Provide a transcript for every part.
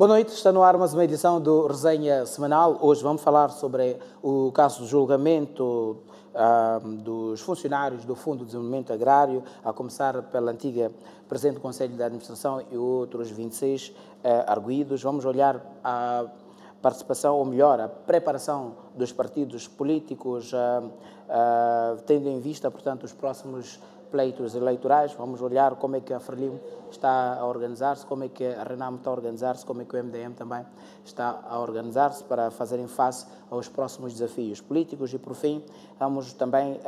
Boa noite, está no ar mais uma edição do Resenha Semanal. Hoje vamos falar sobre o caso de julgamento dos funcionários do Fundo de Desenvolvimento Agrário, a começar pela antiga Presidente do Conselho de Administração e outros 26 arguidos. Vamos olhar a participação, ou melhor, a preparação dos partidos políticos, tendo em vista, portanto, os próximos pleitos eleitorais. Vamos olhar como é que a Frelimo está a organizar-se, como é que a Renamo está a organizar-se, como é que o MDM também está a organizar-se para fazerem face aos próximos desafios políticos. E, por fim, vamos também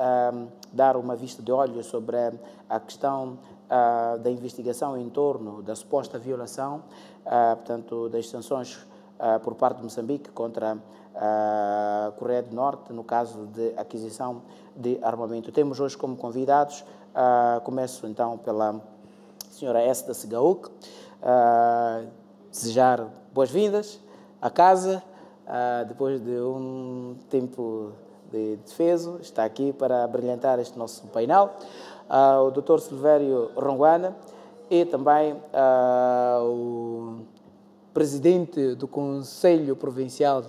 dar uma vista de olhos sobre a questão da investigação em torno da suposta violação, portanto, das sanções por parte de Moçambique contra a Coreia do Norte, no caso de aquisição de armamento. Temos hoje como convidados, começo então pela senhora S. da Segaúc, desejar boas-vindas à casa, depois de um tempo de defeso, está aqui para brilhantar este nosso painel, o Dr. Silvério Ronguana e também o presidente do Conselho Provincial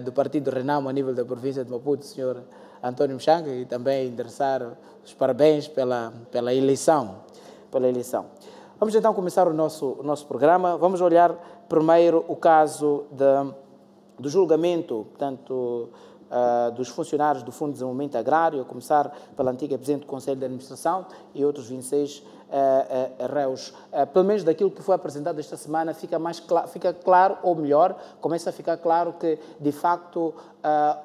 do Partido Renamo a nível da província de Maputo, o senhor António Mchanga, e também endereçar os parabéns pela eleição. Vamos então começar o nosso programa. Vamos olhar primeiro o caso do julgamento, portanto, dos funcionários do Fundo de Desenvolvimento Agrário, a começar pela antiga Presidente do Conselho de Administração e outros 26 réus. Pelo menos daquilo que foi apresentado esta semana, fica claro, ou melhor, começa a ficar claro que, de facto,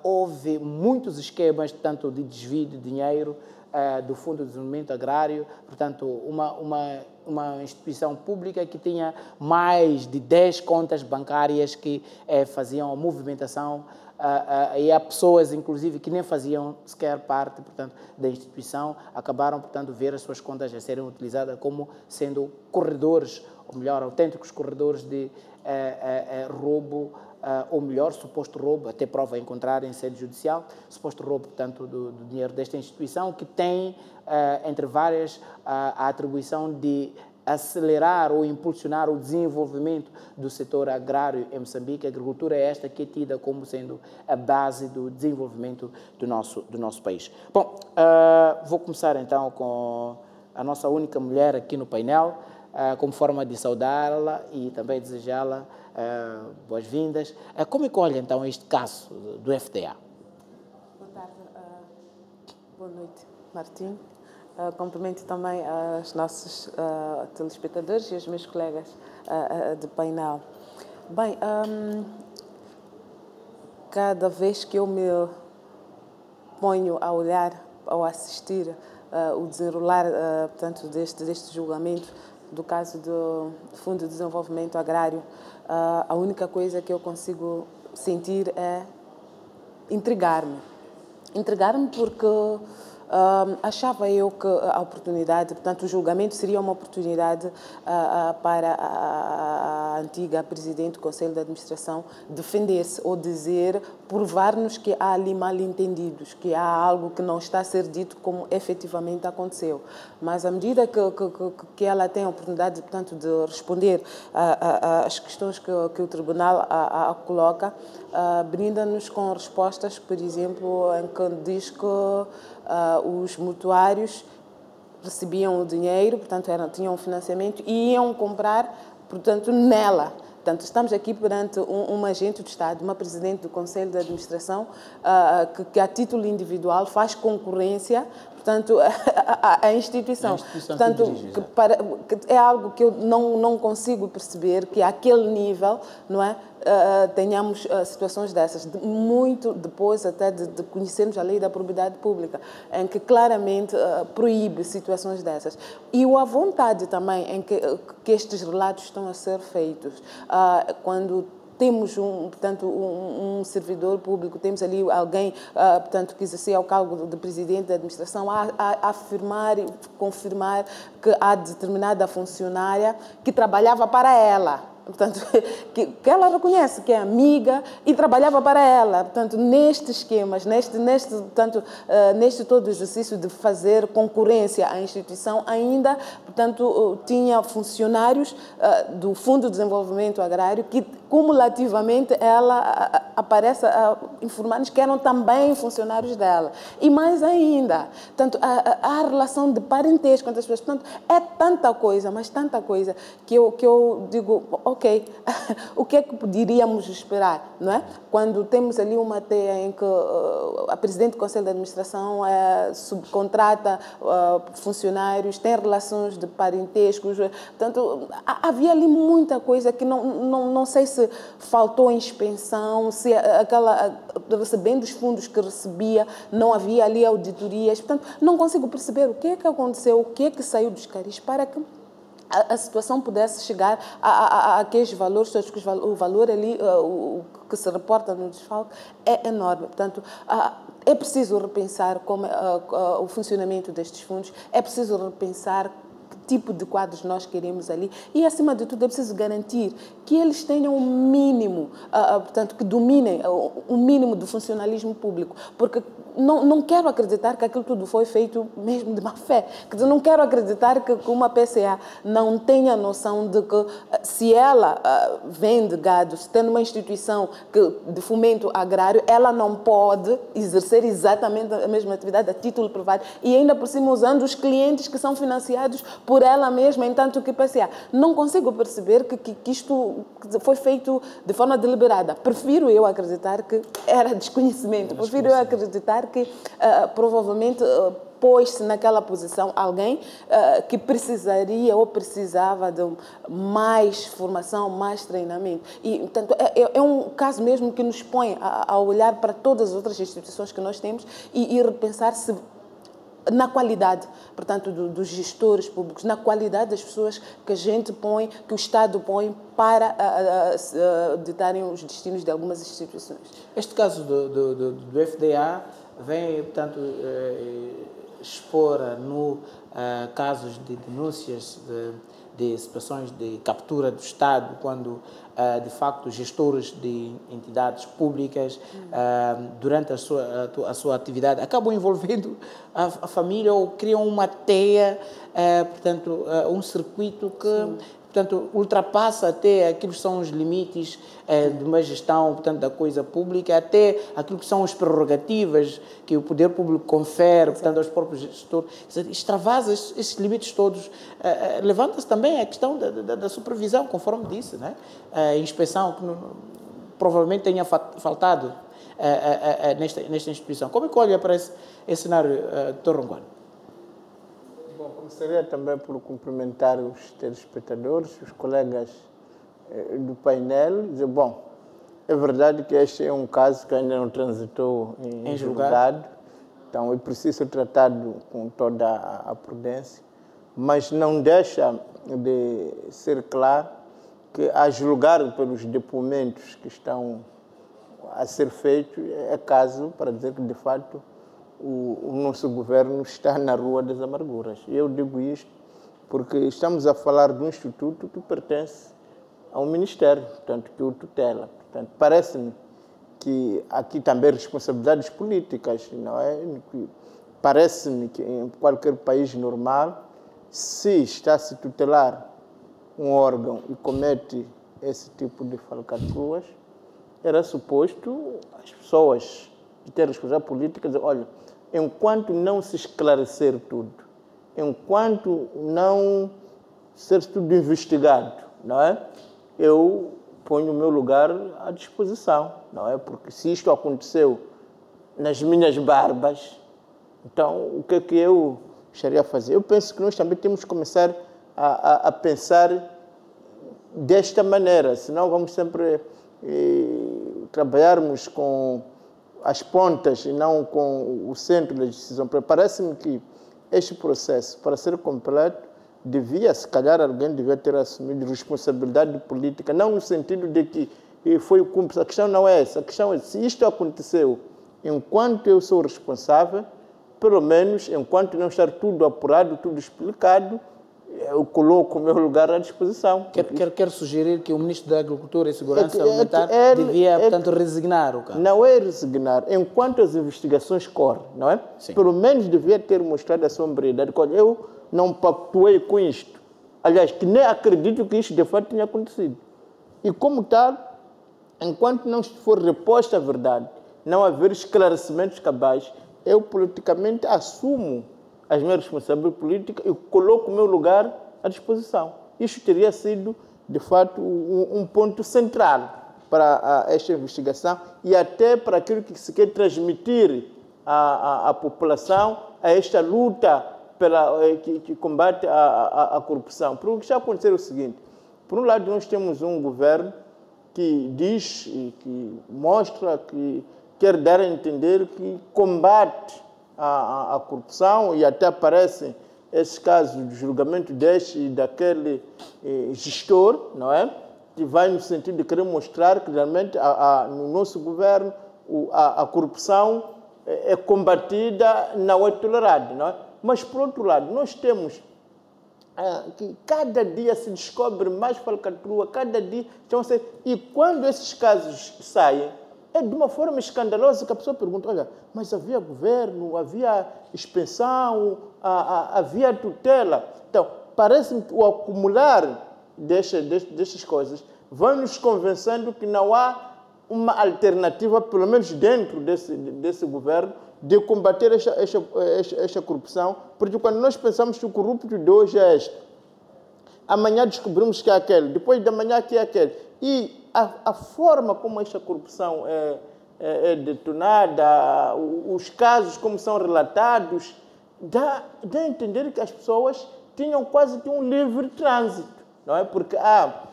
houve muitos esquemas, tanto de desvio de dinheiro do Fundo de Desenvolvimento Agrário, portanto, uma instituição pública que tinha mais de 10 contas bancárias que faziam a movimentação, e há pessoas, inclusive, que nem faziam sequer parte, portanto, da instituição, acabaram, portanto, ver as suas contas a serem utilizadas como sendo corredores, ou melhor, autênticos corredores de roubo, ou melhor, suposto roubo, até prova a encontrar em sede judicial, suposto roubo, portanto, do dinheiro desta instituição, que tem, entre várias, a atribuição de acelerar ou impulsionar o desenvolvimento do setor agrário em Moçambique. A agricultura é esta que é tida como sendo a base do desenvolvimento do nosso país. Bom, vou começar então com a nossa única mulher aqui no painel, como forma de saudá-la e também desejá-la boas-vindas. Como é que olha então este caso do FDA? Boa tarde, boa noite, Martim. Cumprimento também aos nossos telespectadores e aos meus colegas de painel. Bem, cada vez que eu me ponho a olhar ou a assistir o desenrolar, portanto, deste julgamento do caso do Fundo de Desenvolvimento Agrário, a única coisa que eu consigo sentir é intrigar-me. Intrigar-me porque achava eu que a oportunidade, portanto, o julgamento seria uma oportunidade para a antiga Presidente do Conselho de Administração defender-se ou dizer, provar-nos que há ali mal-entendidos, que há algo que não está a ser dito como efetivamente aconteceu. Mas à medida que ela tem a oportunidade, portanto, de responder às questões que o Tribunal coloca, brinda-nos com respostas, por exemplo, em que diz que os mutuários recebiam o dinheiro, portanto, tinham um financiamento e iam comprar, portanto, nela. Portanto, estamos aqui perante um agente do Estado, uma presidente do Conselho de Administração, que a título individual faz concorrência, portanto, à instituição. Portanto, que é algo que eu não consigo perceber, que àquele nível, não é, tenhamos situações dessas, muito depois até de conhecermos a lei da propriedade pública, em que claramente proíbe situações dessas. E a vontade também em que estes relatos estão a ser feitos, quando temos um servidor público, temos ali alguém, portanto, que exercia o cargo de presidente da administração, a afirmar e confirmar que há determinada funcionária que trabalhava para ela. portanto, que ela reconhece que é amiga e trabalhava para ela. Portanto, nestes esquemas, neste todo o exercício de fazer concorrência à instituição, ainda, portanto, tinha funcionários do Fundo de Desenvolvimento Agrário que, cumulativamente, ela aparece a informar-nos que eram também funcionários dela. E mais ainda, portanto, a relação de parentesco entre as pessoas. Portanto, é tanta coisa, mas tanta coisa, que eu digo, ok, o que é que poderíamos esperar, não é? Quando temos ali uma teia em que a Presidente do Conselho de Administração subcontrata funcionários, tem relações de parentescos, portanto, havia ali muita coisa que não sei se faltou inspeção, se recebendo os fundos que recebia, não havia ali auditorias, portanto, não consigo perceber o que é que aconteceu, o que é que saiu dos caris para que a situação pudesse chegar a aqueles valores, o valor ali, o que se reporta no desfalque, é enorme. Portanto, é preciso repensar o funcionamento destes fundos, é preciso repensar que tipo de quadros nós queremos ali e, acima de tudo, é preciso garantir que eles tenham um mínimo, portanto, que dominem o mínimo do funcionalismo público, porque não quero acreditar que aquilo tudo foi feito mesmo de má fé. Quer dizer, não quero acreditar que uma PCA não tenha noção de que, se ela vende gado, se tem uma instituição de fomento agrário, ela não pode exercer exatamente a mesma atividade a título privado e ainda por cima usando os clientes que são financiados por ela mesma, enquanto que PCA. Não consigo perceber que isto foi feito de forma deliberada. Prefiro eu acreditar que era desconhecimento. Prefiro eu acreditar que provavelmente pôs-se naquela posição alguém que precisaria ou precisava de mais formação, mais treinamento. E, portanto, é um caso mesmo que nos põe a olhar para todas as outras instituições que nós temos e repensar se na qualidade, portanto, dos gestores públicos, na qualidade das pessoas que a gente põe, que o Estado põe para ditarem os destinos de algumas instituições. Este caso do FDA vem, portanto, expor casos de denúncias de situações de captura do Estado, quando, de facto, gestores de entidades públicas, durante a sua atividade, acabam envolvendo a família ou criam uma teia, portanto, um circuito que... Portanto, ultrapassa até aquilo que são os limites de uma gestão, portanto, da coisa pública, até aquilo que são as prerrogativas que o poder público confere, portanto, aos próprios gestores. Extravasa esses limites todos. Levanta-se também a questão da supervisão, conforme disse, né? A inspeção, que provavelmente tenha faltado nesta instituição. Como é que olha para esse cenário, Dr. Ronguano? Bom, começaria também por cumprimentar os telespectadores, os colegas do painel. Dizer, bom, é verdade que este é um caso que ainda não transitou em julgado, então é preciso ser tratado com toda a prudência, mas não deixa de ser claro que, a julgar pelos depoimentos que estão a ser feitos, é caso para dizer que, de fato, o nosso governo está na rua das amarguras. Eu digo isto porque estamos a falar de um instituto que pertence ao Ministério, portanto, que o tutela. Portanto, parece-me que aqui também responsabilidades políticas, não é? Parece-me que em qualquer país normal, se está a se tutelar um órgão e comete esse tipo de falcatruas, era suposto as pessoas que têm responsabilidade política dizer, olha, enquanto não se esclarecer tudo, enquanto não ser tudo investigado, não é? Eu ponho o meu lugar à disposição, não é? Porque se isto aconteceu nas minhas barbas, então o que é que eu estaria a fazer? Eu penso que nós também temos que começar a pensar desta maneira, senão vamos sempre trabalharmos com as pontas e não com o centro da decisão. Parece-me que este processo, para ser completo, se calhar alguém devia ter assumido responsabilidade política, não no sentido de que foi o cúmplice. A questão não é essa. A questão é, se isto aconteceu enquanto eu sou responsável, pelo menos enquanto não estar tudo apurado, tudo explicado, eu coloco o meu lugar à disposição. Quer sugerir que o Ministro da Agricultura e Segurança Alimentar devia, portanto, resignar o caso? Não é resignar. Enquanto as investigações correm, não é? Sim. Pelo menos devia ter mostrado a sombridade. Eu não pactuei com isto. Aliás, que nem acredito que isto de fato tenha acontecido. E como tal, enquanto não for reposta a verdade, não haver esclarecimentos cabais, eu politicamente assumo as minhas responsabilidades políticas e coloco o meu lugar à disposição. Isto teria sido, de fato, um ponto central para esta investigação e até para aquilo que se quer transmitir à população, a esta luta que combate a corrupção. Porque o que já aconteceu é o seguinte: por um lado, nós temos um governo que diz e que mostra, que quer dar a entender que combate a corrupção, e até aparecem esses casos de julgamento deste e daquele gestor, não é? Que vai no sentido de querer mostrar que realmente no nosso governo a corrupção é combatida, não é tolerada, não é? Mas, por outro lado, nós temos que cada dia se descobre mais falcatrua, cada dia... E quando esses casos saem, é de uma forma escandalosa que a pessoa pergunta: olha, mas havia governo, havia expensão, havia tutela. Então, parece-me que o acumular destas coisas vai nos convencendo que não há uma alternativa, pelo menos dentro desse governo, de combater esta corrupção, porque quando nós pensamos que o corrupto de hoje é este, amanhã descobrimos que é aquele, depois de amanhã que é aquele. E a forma como esta corrupção é detonada, os casos como são relatados, dá a entender que as pessoas tinham quase que um livre trânsito, não é? Porque há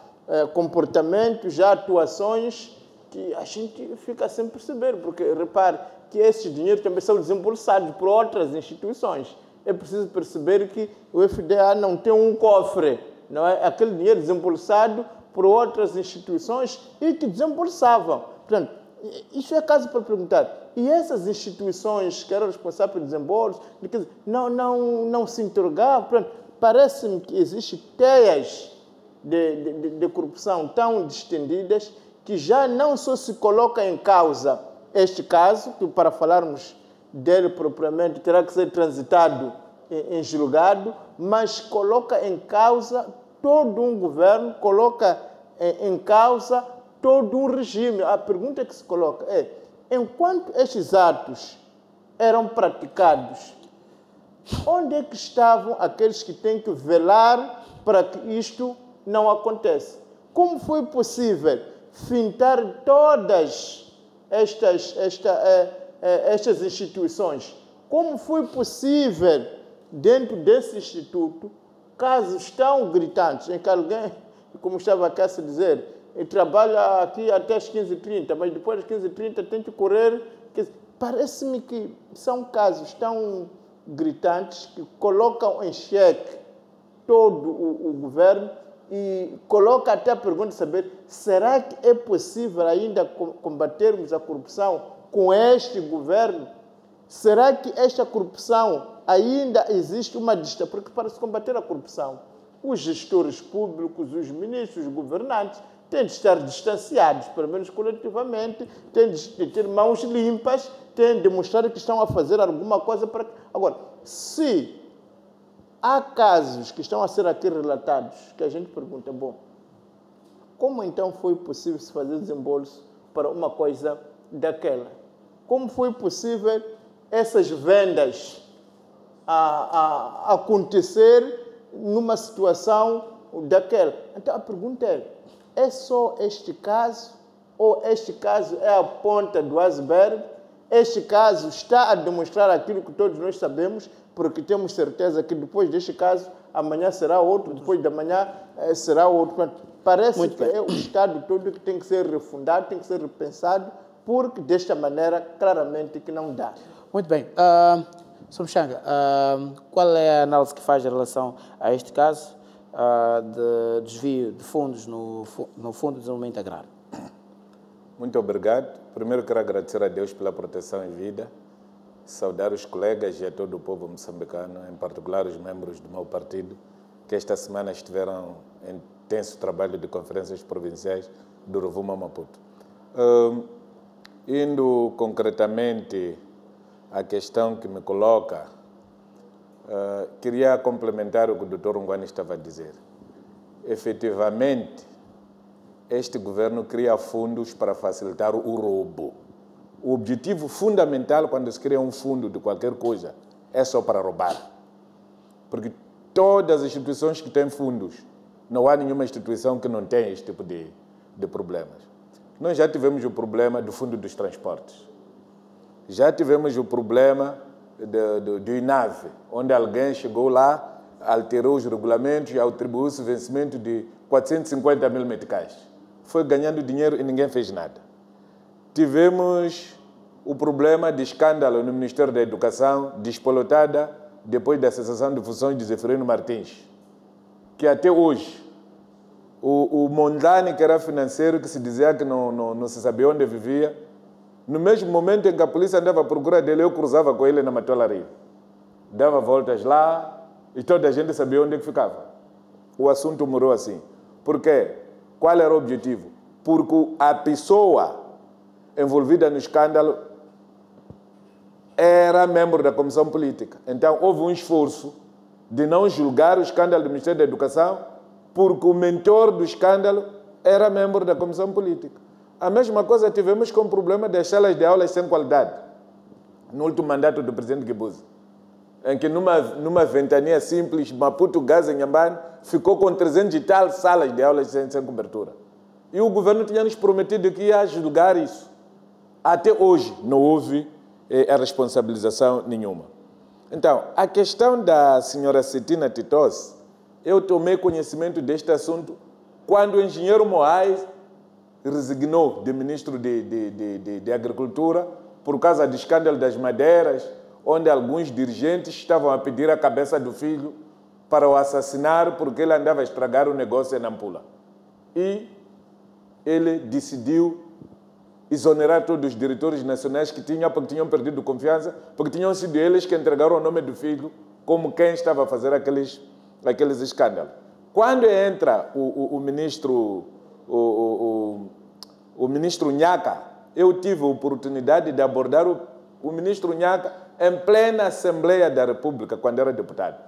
comportamentos, há atuações que a gente fica sem perceber, porque repare que esses dinheiros também são desembolsados por outras instituições. É preciso perceber que o FDA não tem um cofre, não é? Aquele dinheiro desembolsado por outras instituições e que desembolsavam. Portanto, isso é caso para perguntar. E essas instituições que eram responsáveis pelo desembolso não se interrogavam. Portanto, parece-me que existem teias de corrupção tão distendidas que já não só se coloca em causa este caso, que para falarmos dele propriamente terá que ser transitado em julgado, mas coloca em causa todo um governo, coloca em causa todo um regime. A pergunta que se coloca é: enquanto estes atos eram praticados, onde é que estavam aqueles que têm que velar para que isto não aconteça? Como foi possível fintar todas estas instituições? Como foi possível, dentro desse instituto, casos tão gritantes, em que alguém, como estava aqui a se dizer, trabalha aqui até as 15h30, mas depois das 15h30 tem que correr? Parece-me que são casos tão gritantes que colocam em xeque todo o governo e coloca até a pergunta de saber: será que é possível ainda combatermos a corrupção com este governo? Será que esta corrupção ainda existe uma distância? Porque para se combater a corrupção, os gestores públicos, os ministros, os governantes têm de estar distanciados, pelo menos coletivamente, têm de ter mãos limpas, têm de mostrar que estão a fazer alguma coisa para... Agora, se há casos que estão a ser aqui relatados, que a gente pergunta: bom, como então foi possível se fazer desembolso para uma coisa daquela? Como foi possível essas vendas a acontecer numa situação daquela? Então a pergunta é só este caso? Ou este caso é a ponta do iceberg? Este caso está a demonstrar aquilo que todos nós sabemos, porque temos certeza que depois deste caso, amanhã será outro, depois de amanhã será outro. Parece que é o Estado todo que tem que ser refundado, tem que ser repensado, porque desta maneira, claramente, que não dá. Muito bem. Sr. Mchanga, qual é a análise que faz em relação a este caso de desvio de fundos no Fundo de Desenvolvimento Agrário? Muito obrigado. Primeiro quero agradecer a Deus pela proteção em vida, saudar os colegas e a todo o povo moçambicano, em particular os membros do meu partido, que esta semana estiveram em intenso trabalho de conferências provinciais do Rovuma Maputo. Indo concretamente à questão que me coloca, queria complementar o que o Dr. Ngwane estava a dizer. Efetivamente, este governo cria fundos para facilitar o roubo. O objetivo fundamental quando se cria um fundo de qualquer coisa é só para roubar. Porque todas as instituições que têm fundos, não há nenhuma instituição que não tenha este tipo de problemas. Nós já tivemos o problema do Fundo dos Transportes. Já tivemos o problema do INAVE, onde alguém chegou lá, alterou os regulamentos e atribuiu-se o vencimento de 450 mil meticais. Foi ganhando dinheiro e ninguém fez nada. Tivemos o problema de escândalo no Ministério da Educação, despolotada depois da cessação de funções de Zeferino Martins, que até hoje, o Mondlane, que era financeiro, que se dizia que não se sabia onde vivia, no mesmo momento em que a polícia andava à procura dele, eu cruzava com ele na Matola Rio. Dava voltas lá e toda a gente sabia onde que ficava. O assunto morreu assim. Por quê? Qual era o objetivo? Porque a pessoa envolvida no escândalo era membro da comissão política. Então, houve um esforço de não julgar o escândalo do Ministério da Educação porque o mentor do escândalo era membro da comissão política. A mesma coisa tivemos com o problema das salas de aulas sem qualidade, no último mandato do presidente Guebuza, em que numa ventania simples, Maputo, Gaza, Inhambane, ficou com 300 e tal salas de aulas sem cobertura. E o governo tinha nos prometido que ia julgar isso. Até hoje não houve a responsabilização nenhuma. Então, a questão da senhora Cetina Titos, eu tomei conhecimento deste assunto quando o engenheiro Moraes resignou de ministro de Agricultura por causa do escândalo das madeiras, onde alguns dirigentes estavam a pedir a cabeça do filho para o assassinar porque ele andava a estragar o negócio em Nampula. E ele decidiu exonerar todos os diretores nacionais porque tinham perdido confiança, porque tinham sido eles que entregaram o nome do filho como quem estava a fazer aqueles escândalos. Quando entra o ministro Nhaka, eu tive a oportunidade de abordar o ministro Nhaka em plena Assembleia da República, quando era deputado.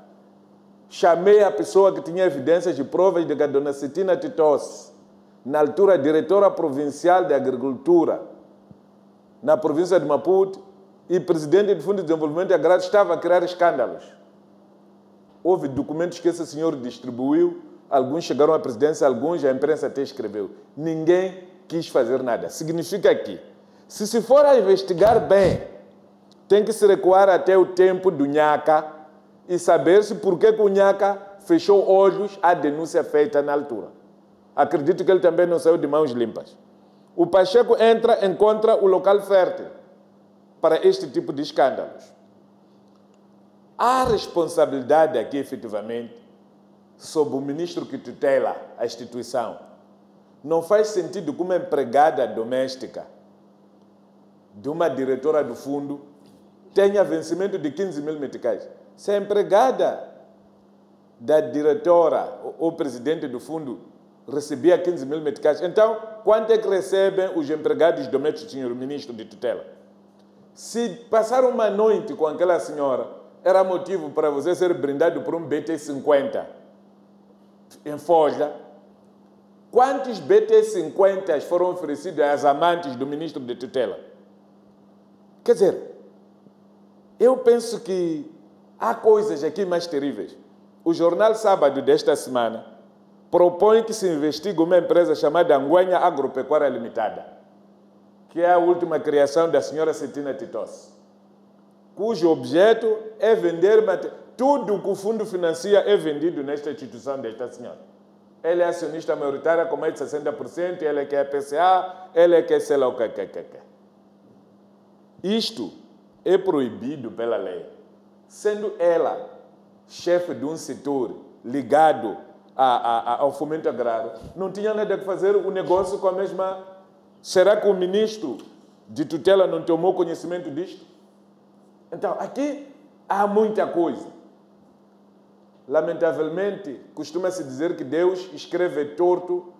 Chamei a pessoa que tinha evidências e provas de que a dona Cetina Titos, na altura diretora provincial de Agricultura, na província de Maputo, e presidente do Fundo de Desenvolvimento Agrário, estava a criar escândalos. Houve documentos que esse senhor distribuiu, alguns chegaram à presidência, alguns a imprensa até escreveu. Ninguém quis fazer nada. Significa que, se for a investigar bem, tem que se recuar até o tempo do Nhaka e saber-se por que o Nhaka fechou olhos à denúncia feita na altura. Acredito que ele também não saiu de mãos limpas. O Pacheco encontra o local fértil para este tipo de escândalos. A responsabilidade aqui, efetivamente, sob o ministro que tutela a instituição. Não faz sentido que uma empregada doméstica de uma diretora do fundo tenha vencimento de 15 mil meticais. Se a empregada da diretora ou presidente do fundo recebia 15 mil meticais, então quanto é que recebem os empregados domésticos, senhor ministro de tutela? Se passar uma noite com aquela senhora, era motivo para você ser brindado por um BT50 em folha. Quantos BT50 foram oferecidos às amantes do ministro de tutela? Quer dizer, eu penso que há coisas aqui mais terríveis. O jornal Sábado desta semana propõe que se investigue uma empresa chamada Anguenha Agropecuária Limitada, que é a última criação da senhora Cetina Titos, cujo objeto é vender tudo que o fundo financia é vendido nesta instituição desta senhora. Ele é acionista maioritária com mais de 60%, ele quer PCA, ele quer sei lá o que. Isto é proibido pela lei, sendo ela chefe de um setor ligado ao fomento agrário, não tinha nada que fazer o negócio com a mesma... Será que o ministro de tutela não tomou conhecimento disto? Então, aqui há muita coisa. lamentavelmente, costuma-se dizer que Deus escreve torto,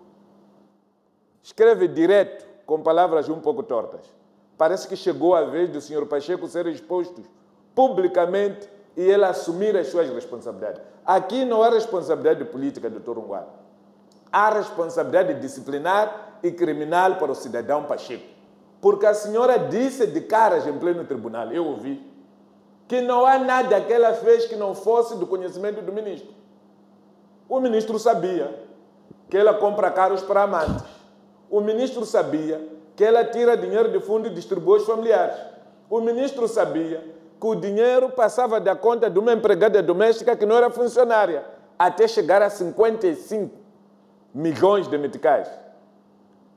escreve direto, com palavras um pouco tortas. Parece que chegou a vez do Sr. Pacheco ser exposto publicamente e ele assumir as suas responsabilidades. Aqui não há responsabilidade política, Dr. Ungwara. Há responsabilidade disciplinar e criminal para o cidadão Pacheco. Porque a senhora disse de caras em pleno tribunal, eu ouvi, que não há nada que ela fez que não fosse do conhecimento do ministro. O ministro sabia que ela compra carros para amantes. O ministro sabia que ela tira dinheiro de fundo e distribui aos familiares. O ministro sabia que o dinheiro passava da conta de uma empregada doméstica que não era funcionária, até chegar a 55 milhões de meticais.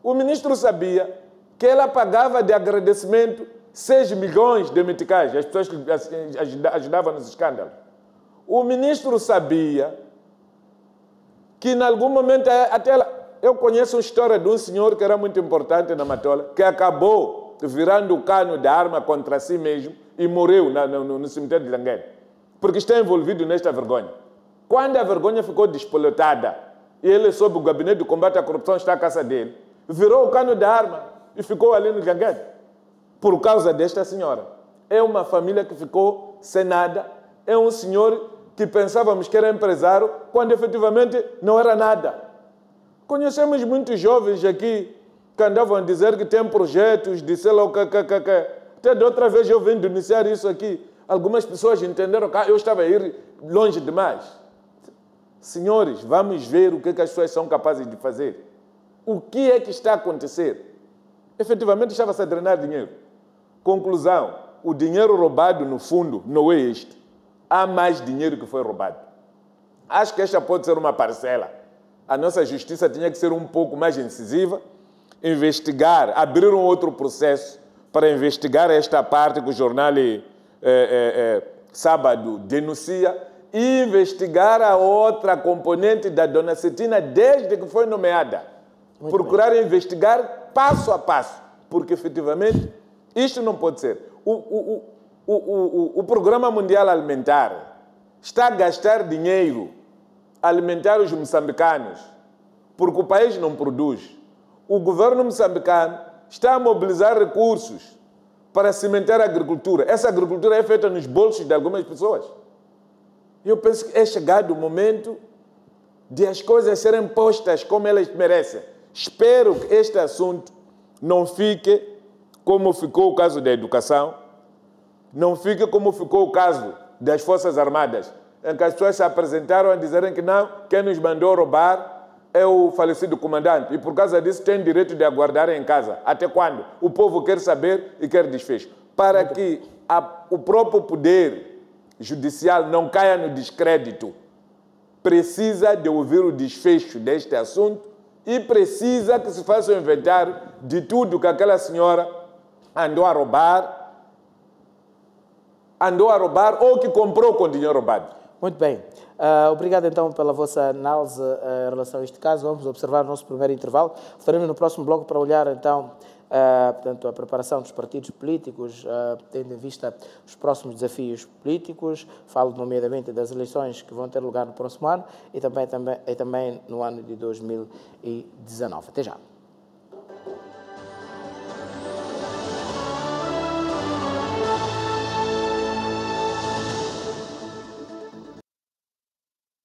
O ministro sabia que ela pagava de agradecimento 6 milhões de meticais, as pessoas que ajudavam nos escândalos. O ministro sabia que, em algum momento, até eu conheço uma história de um senhor que era muito importante na Matola, que acabou virando o cano da arma contra si mesmo e morreu no cemitério de Langueira, porque está envolvido nesta vergonha. Quando a vergonha ficou despoletada e ele soube o gabinete de combate à corrupção está à caça dele, virou o cano da arma e ficou ali no Langueira, por causa desta senhora. É uma família que ficou sem nada, é um senhor que pensávamos que era empresário, quando efetivamente não era nada. Conhecemos muitos jovens aqui que andavam a dizer que têm projetos de sei lá o que. Até de outra vez eu venho denunciar isso aqui. Algumas pessoas entenderam que eu estava a ir longe demais. Senhores, vamos ver o que as pessoas são capazes de fazer. O que é que está a acontecer? Efetivamente estava-se a drenar dinheiro. Conclusão, o dinheiro roubado, no fundo, não é este. Há mais dinheiro que foi roubado. Acho que esta pode ser uma parcela. A nossa justiça tinha que ser um pouco mais incisiva, investigar, abrir um outro processo para investigar esta parte que o jornal Sábado denuncia e investigar a outra componente da Dona Cetina desde que foi nomeada. Muito procurar bem. Investigar passo a passo, porque efetivamente isto não pode ser. O Programa Mundial Alimentar está a gastar dinheiro a alimentar os moçambicanos, porque o país não produz. O governo moçambicano está a mobilizar recursos para cimentar a agricultura. Essa agricultura é feita nos bolsos de algumas pessoas. Eu penso que é chegado o momento de as coisas serem postas como elas merecem. Espero que este assunto não fique como ficou o caso da educação, não fique como ficou o caso das Forças Armadas, em que as pessoas se apresentaram a dizerem que não, quem nos mandou roubar é o falecido comandante e por causa disso tem direito de aguardar em casa. Até quando? O povo quer saber e quer desfecho. Para que o próprio poder judicial não caia no descrédito, precisa de ouvir o desfecho deste assunto e precisa que se faça um inventário de tudo que aquela senhora andou a roubar ou que comprou com dinheiro roubado. Muito bem. Obrigado, então, pela vossa análise em relação a este caso. Vamos observar o nosso primeiro intervalo. Voltaremos no próximo bloco para olhar, então, portanto, a preparação dos partidos políticos, tendo em vista os próximos desafios políticos. Falo, nomeadamente, das eleições que vão ter lugar no próximo ano e também no ano de 2019. Até já.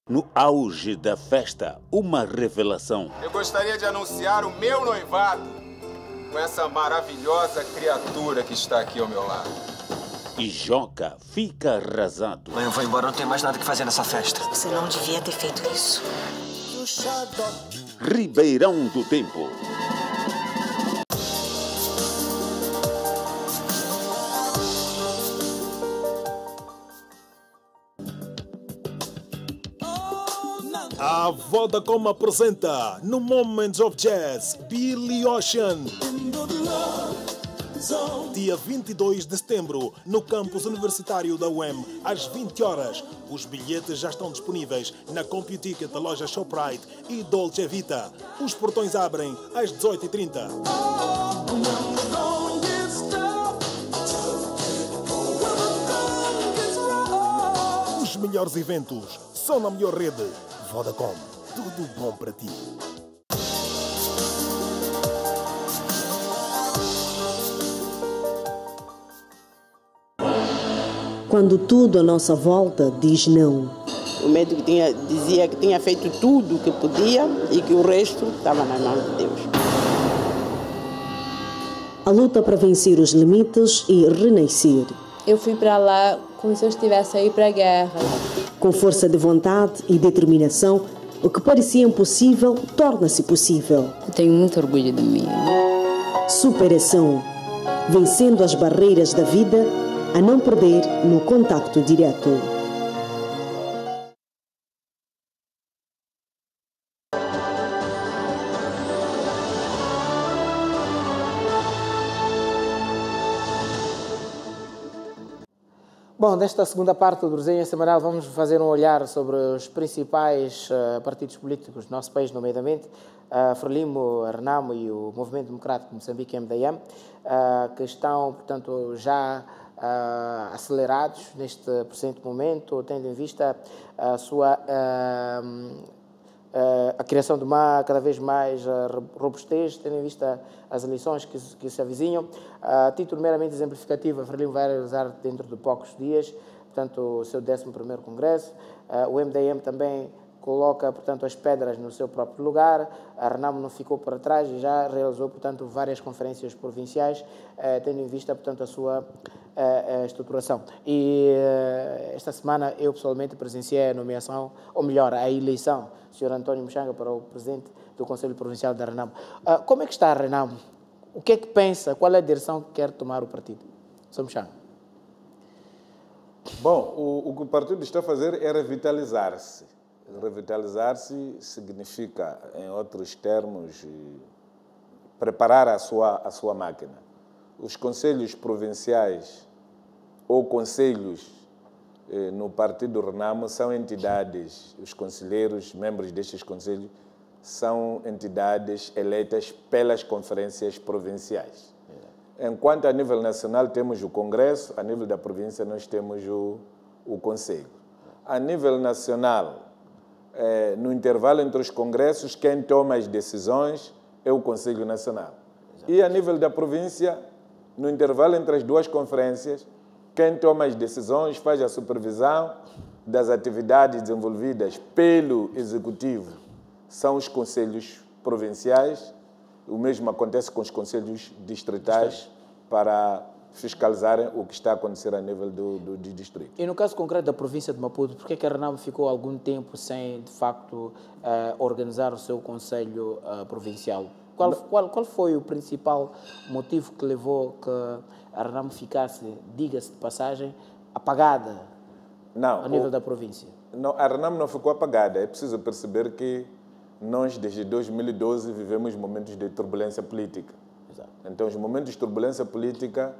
No auge da festa, uma revelação. Eu gostaria de anunciar o meu noivado com essa maravilhosa criatura que está aqui ao meu lado. E Joca fica arrasado. Eu vou embora, não tenho mais nada que fazer nessa festa. Você não devia ter feito isso. Ribeirão do Tempo. A Vodacom apresenta, no Moments of Jazz, Billy Ocean. Dia 22 de setembro, no campus universitário da UEM, às 20 horas. Os bilhetes já estão disponíveis na CompuTicket da loja Shoprite e Dolce Vita. Os portões abrem às 18h30. Os melhores eventos só na melhor rede. Vodacom, tudo bom para ti. Quando tudo à nossa volta diz não. O médico dizia que tinha feito tudo o que podia e que o resto estava nas mãos de Deus. A luta para vencer os limites e renascer. Eu fui para lá como se eu estivesse a ir para a guerra. Com força de vontade e determinação, o que parecia impossível torna-se possível. Eu tenho muito orgulho de mim. Superação. Vencendo as barreiras da vida, a não perder no contacto direto. Bom, nesta segunda parte do Resenha Semanal vamos fazer um olhar sobre os principais partidos políticos do nosso país, nomeadamente Frelimo, Renamo e o Movimento Democrático Moçambique, MDM, que estão, portanto, já acelerados neste presente momento, tendo em vista a sua a criação de uma cada vez mais robustez, tendo em vista as eleições que se avizinham. A título meramente exemplificativo, a Frelimo vai realizar dentro de poucos dias, portanto, o seu 11º Congresso. O MDM também coloca, portanto, as pedras no seu próprio lugar. A Renamo não ficou para trás e já realizou, portanto, várias conferências provinciais, tendo em vista, portanto, a sua estruturação. E esta semana eu pessoalmente presenciei a nomeação, ou melhor, a eleição do Sr. António Mchanga para o presidente do Conselho Provincial da Renamo. Como é que está a Renamo? O que é que pensa? Qual é a direção que quer tomar o partido? Sr. Mchanga. Bom, o que o partido está a fazer é revitalizar-se. Revitalizar-se significa, em outros termos, preparar a sua máquina. Os conselhos provinciais ou conselhos no Partido Renamo são entidades, os conselheiros, membros destes conselhos, são entidades eleitas pelas conferências provinciais. Enquanto a nível nacional temos o Congresso, a nível da província nós temos o Conselho. A nível nacional, no intervalo entre os congressos, quem toma as decisões é o Conselho Nacional. E a nível da província, no intervalo entre as duas conferências, quem toma as decisões, faz a supervisão das atividades desenvolvidas pelo Executivo, são os conselhos provinciais. O mesmo acontece com os conselhos distritais para fiscalizarem o que está a acontecer a nível do distrito. E no caso concreto da província de Maputo, por que a Renamo ficou algum tempo sem, de facto, organizar o seu conselho provincial? Qual foi o principal motivo que levou que a Renamo ficasse, diga-se de passagem, apagada a nível da província? Não, a Renamo não ficou apagada. É preciso perceber que nós, desde 2012, vivemos momentos de turbulência política. Exato. Então, os momentos de turbulência política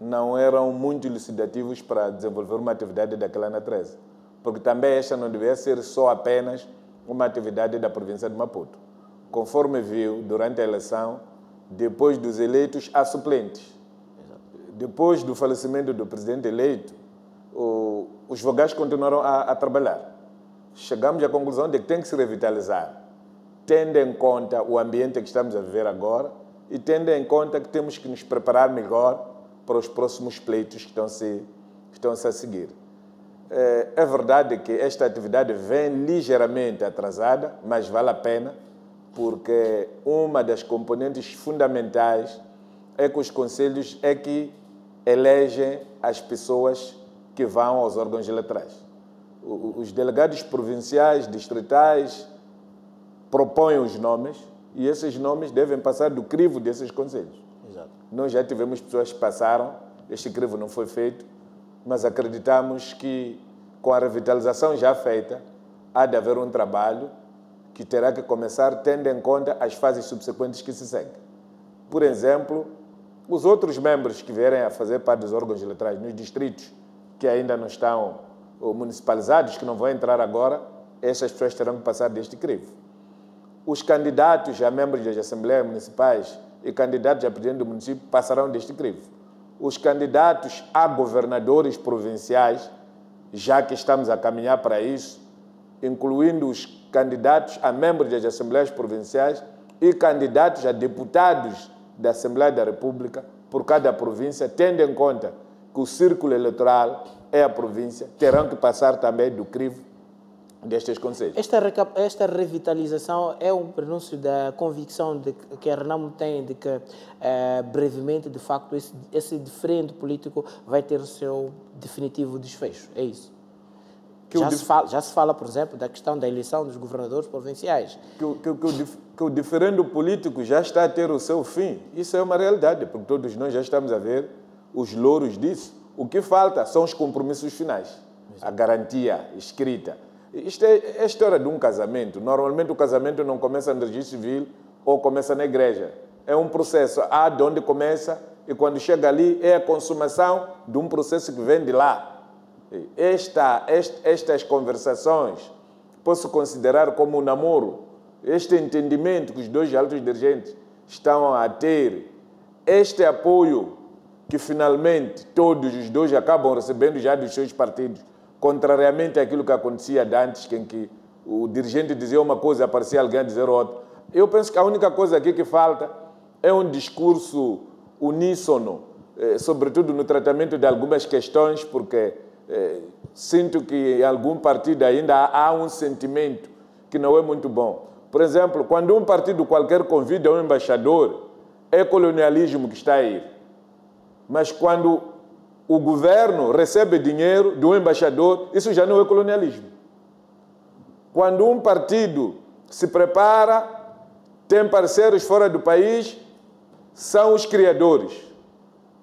não eram muito elucidativos para desenvolver uma atividade daquela natureza. Porque também esta não devia ser só apenas uma atividade da província de Maputo. Conforme viu, durante a eleição, depois dos eleitos, há suplentes. Exato. Depois do falecimento do presidente eleito, os vogais continuaram a trabalhar. Chegamos à conclusão de que tem que se revitalizar, tendo em conta o ambiente que estamos a viver agora e tendo em conta que temos que nos preparar melhor para os próximos pleitos que estão-se a seguir. É verdade que esta atividade vem ligeiramente atrasada, mas vale a pena, porque uma das componentes fundamentais é que os conselhos é que elegem as pessoas que vão aos órgãos eleitorais. Os delegados provinciais, distritais, propõem os nomes e esses nomes devem passar do crivo desses conselhos. Exato. Nós já tivemos pessoas que passaram, este crivo não foi feito, mas acreditamos que com a revitalização já feita, há de haver um trabalho que terá que começar tendo em conta as fases subsequentes que se seguem. Por exemplo, os outros membros que vierem a fazer parte dos órgãos eleitorais nos distritos que ainda não estão municipalizados, que não vão entrar agora, essas pessoas terão que passar deste crivo. Os candidatos a membros das assembleias municipais e candidatos a presidente do município passarão deste crivo. Os candidatos a governadores provinciais, já que estamos a caminhar para isso, incluindo os candidatos a membros das Assembleias Provinciais e candidatos a deputados da Assembleia da República por cada província, tendo em conta que o círculo eleitoral é a província, terão que passar também do crivo destes conselhos. Esta revitalização é um prenúncio da convicção que a Renamo tem de que, brevemente, de facto, esse diferendo político vai ter o seu definitivo desfecho. É isso? Já se fala, por exemplo, da questão da eleição dos governadores provinciais. Que o diferendo político já está a ter o seu fim. Isso é uma realidade, porque todos nós já estamos a ver os louros disso. O que falta são os compromissos finais, a garantia escrita. Isto é a história de um casamento. Normalmente o casamento não começa no registro civil ou começa na igreja. É um processo. Há de onde começa e quando chega ali é a consumação de um processo que vem de lá. Estas conversações posso considerar como um namoro. Este entendimento que os dois altos dirigentes estão a ter, este apoio que finalmente todos os dois acabam recebendo já dos seus partidos, contrariamente àquilo que acontecia antes, em que o dirigente dizia uma coisa, aparecia alguém a dizer outra. Eu penso que a única coisa aqui que falta é um discurso uníssono, sobretudo no tratamento de algumas questões, porque sinto que em algum partido ainda há um sentimento que não é muito bom. Por exemplo, quando um partido qualquer convida um embaixador, é colonialismo que está aí. Mas quando o governo recebe dinheiro de um embaixador, isso já não é colonialismo. Quando um partido se prepara, tem parceiros fora do país, são os criadores.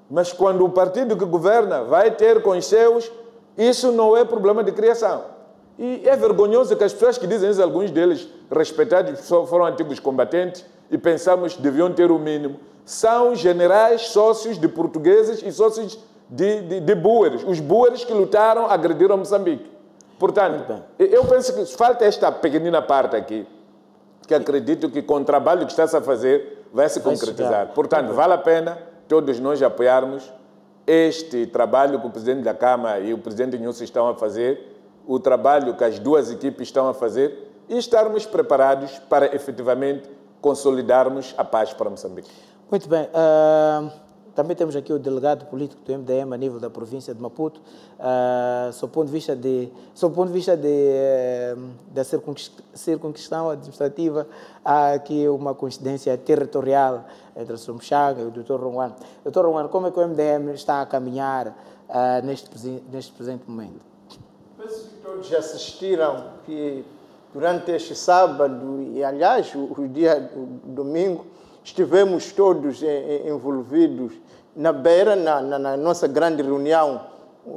Mas quando o partido que governa vai ter com os seus, isso não é problema de criação. E é vergonhoso que as pessoas que dizem isso, alguns deles respeitados, foram antigos combatentes e pensamos que deviam ter o mínimo, são generais sócios de portugueses e sócios de boeres. Os boeres que lutaram, agrediram Moçambique. Portanto, eu penso que falta esta pequenina parte aqui, que acredito que com o trabalho que está-se a fazer vai se concretizar. Portanto, vale a pena todos nós apoiarmos este trabalho que o Presidente da Câmara e o Presidente Nhusi estão a fazer, o trabalho que as duas equipes estão a fazer e estarmos preparados para efetivamente consolidarmos a paz para Moçambique. Muito bem. Também temos aqui o delegado político do MDM a nível da província de Maputo. Sob o ponto de vista da circunstância administrativa, há aqui uma coincidência territorial entre o Sr. Mchaga e o Dr. Ronguane. Dr. Ronguane, como é que o MDM está a caminhar neste presente momento? Penso que todos assistiram que durante este sábado e, aliás, o dia do domingo, estivemos todos envolvidos na Beira, na nossa grande reunião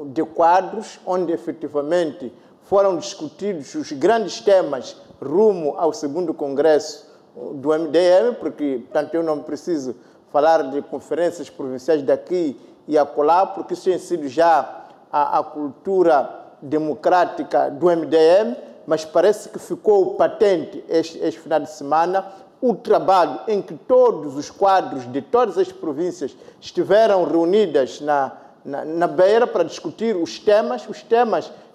de quadros, onde efetivamente foram discutidos os grandes temas rumo ao segundo congresso do MDM, porque, portanto, eu não preciso falar de conferências provinciais daqui e acolá, porque isso tem sido já a cultura democrática do MDM, mas parece que ficou patente este final de semana o trabalho em que todos os quadros de todas as províncias estiveram reunidas na Beira para discutir os temas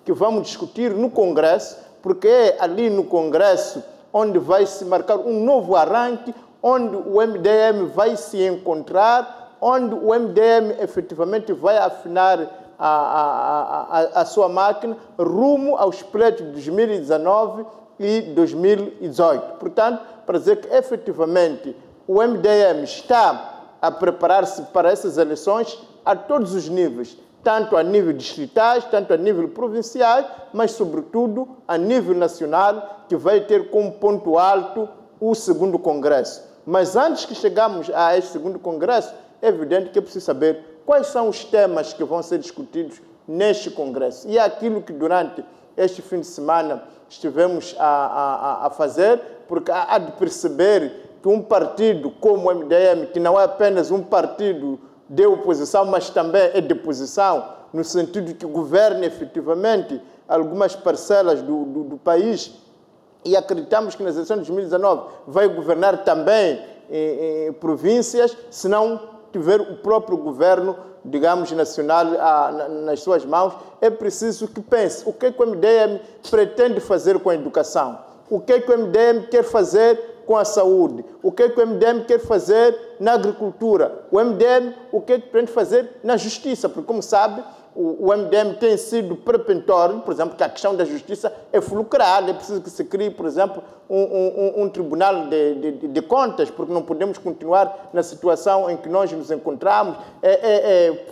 que vamos discutir no Congresso, porque é ali no Congresso onde vai se marcar um novo arranque, onde o MDM vai se encontrar, onde o MDM efetivamente vai afinar a sua máquina rumo aos pleitos de 2019 e 2018. Portanto, para dizer que efetivamente o MDM está a preparar-se para essas eleições a todos os níveis, tanto a nível distritais, tanto a nível provincial, mas sobretudo a nível nacional, que vai ter como ponto alto o segundo congresso. Mas antes que chegamos a este segundo congresso, é evidente que é preciso saber quais são os temas que vão ser discutidos neste congresso. E é aquilo que durante este fim de semana estivemos a fazer, porque há de perceber que um partido como o MDM, que não é apenas um partido de oposição, mas também é de posição, no sentido de que governa efetivamente algumas parcelas do país, e acreditamos que nas eleições de 2019 vai governar também em províncias, se não tiver o próprio governo, digamos, nacional nas suas mãos, é preciso que pense o que é que o MDM pretende fazer com a educação, o que é que o MDM quer fazer com a saúde, o que é que o MDM quer fazer na agricultura, o MDM o que é que pretende fazer na justiça, porque, como sabe, o MDM tem sido prepentório, por exemplo, que a questão da justiça é fulcral, é preciso que se crie, por exemplo, um tribunal de contas, porque não podemos continuar na situação em que nós nos encontramos.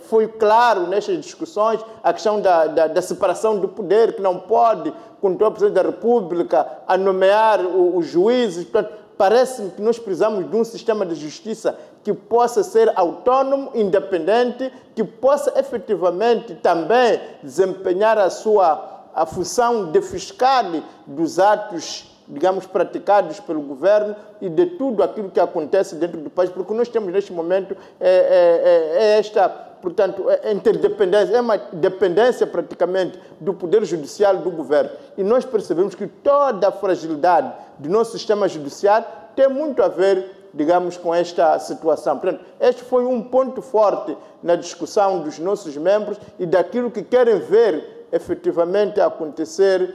Foi claro nestas discussões a questão da separação do poder, que não pode controlar o Presidente da República a nomear os juízes. Portanto, parece-me que nós precisamos de um sistema de justiça que possa ser autônomo, independente, que possa efetivamente também desempenhar a função de fiscal dos atos, digamos, praticados pelo governo e de tudo aquilo que acontece dentro do país, porque nós temos neste momento esta, portanto, interdependência, é uma dependência praticamente do Poder Judicial do governo. E nós percebemos que toda a fragilidade do nosso sistema judiciário tem muito a ver, digamos, com esta situação. Portanto, este foi um ponto forte na discussão dos nossos membros e daquilo que querem ver efetivamente acontecer